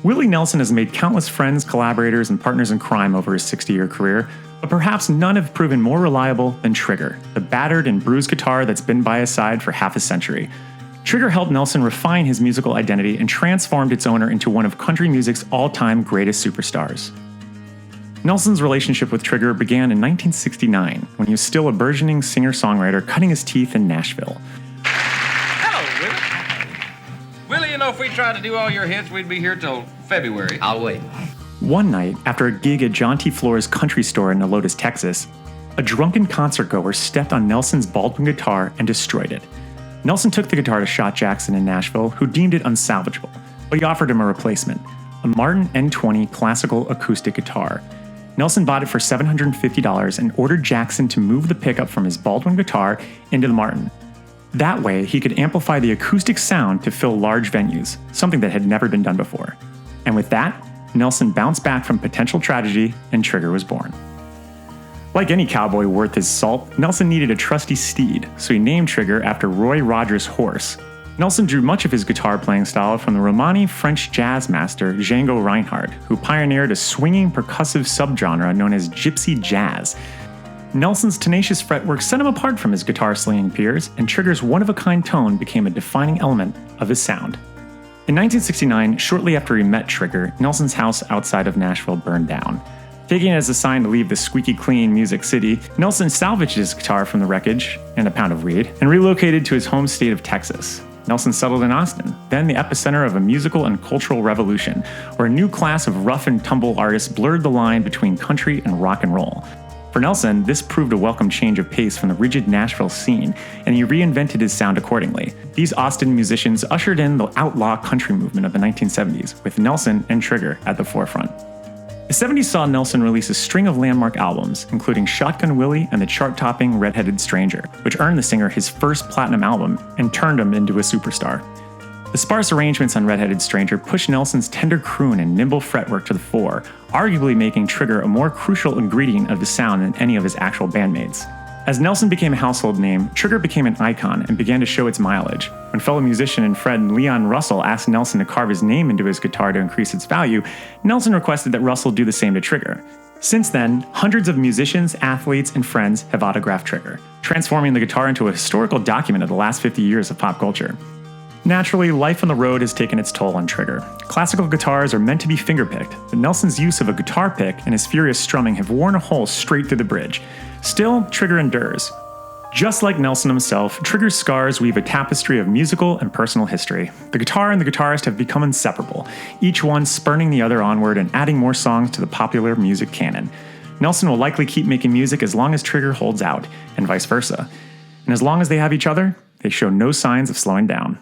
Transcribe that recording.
Willie Nelson has made countless friends, collaborators, and partners in crime over his 60-year career, but perhaps none have proven more reliable than Trigger, the battered and bruised guitar that's been by his side for half a century. Trigger helped Nelson refine his musical identity and transformed its owner into one of country music's all-time greatest superstars. Nelson's relationship with Trigger began in 1969, when he was still a burgeoning singer-songwriter cutting his teeth in Nashville. Hello, Willie. Willie, you know, if we tried to do all your hits, we'd be here till February. I'll wait. One night, after a gig at John T. Floor's country store in Helotes, Texas, a drunken concertgoer stepped on Nelson's Baldwin guitar and destroyed it. Nelson took the guitar to Shot Jackson in Nashville, who deemed it unsalvageable, but he offered him a replacement, a Martin N20 classical acoustic guitar. Nelson bought it for $750 and ordered Jackson to move the pickup from his Baldwin guitar into the Martin. That way, he could amplify the acoustic sound to fill large venues, something that had never been done before. And with that, Nelson bounced back from potential tragedy, and Trigger was born. Like any cowboy worth his salt, Nelson needed a trusty steed, so he named Trigger after Roy Rogers' horse. Nelson drew much of his guitar playing style from the Romani French jazz master Django Reinhardt, who pioneered a swinging percussive subgenre known as gypsy jazz. Nelson's tenacious fretwork set him apart from his guitar-slinging peers, and Trigger's one-of-a-kind tone became a defining element of his sound. In 1969, shortly after he met Trigger, Nelson's house outside of Nashville burned down. Taking it as a sign to leave the squeaky clean Music City, Nelson salvaged his guitar from the wreckage and a pound of weed, and relocated to his home state of Texas. Nelson settled in Austin, then the epicenter of a musical and cultural revolution, where a new class of rough-and-tumble artists blurred the line between country and rock and roll. For Nelson, this proved a welcome change of pace from the rigid Nashville scene, and he reinvented his sound accordingly. These Austin musicians ushered in the outlaw country movement of the 1970s, with Nelson and Trigger at the forefront. The 70s saw Nelson release a string of landmark albums, including Shotgun Willie and the chart-topping Red-Headed Stranger, which earned the singer his first platinum album and turned him into a superstar. The sparse arrangements on Red-Headed Stranger pushed Nelson's tender croon and nimble fretwork to the fore, arguably making Trigger a more crucial ingredient of the sound than any of his actual bandmates. As Nelson became a household name, Trigger became an icon and began to show its mileage. When fellow musician and friend Leon Russell asked Nelson to carve his name into his guitar to increase its value, Nelson requested that Russell do the same to Trigger. Since then, hundreds of musicians, athletes, and friends have autographed Trigger, transforming the guitar into a historical document of the last 50 years of pop culture. Naturally, life on the road has taken its toll on Trigger. Classical guitars are meant to be fingerpicked, but Nelson's use of a guitar pick and his furious strumming have worn a hole straight through the bridge. Still, Trigger endures. Just like Nelson himself, Trigger's scars weave a tapestry of musical and personal history. The guitar and the guitarist have become inseparable, each one spurning the other onward and adding more songs to the popular music canon. Nelson will likely keep making music as long as Trigger holds out, and vice versa. And as long as they have each other, they show no signs of slowing down.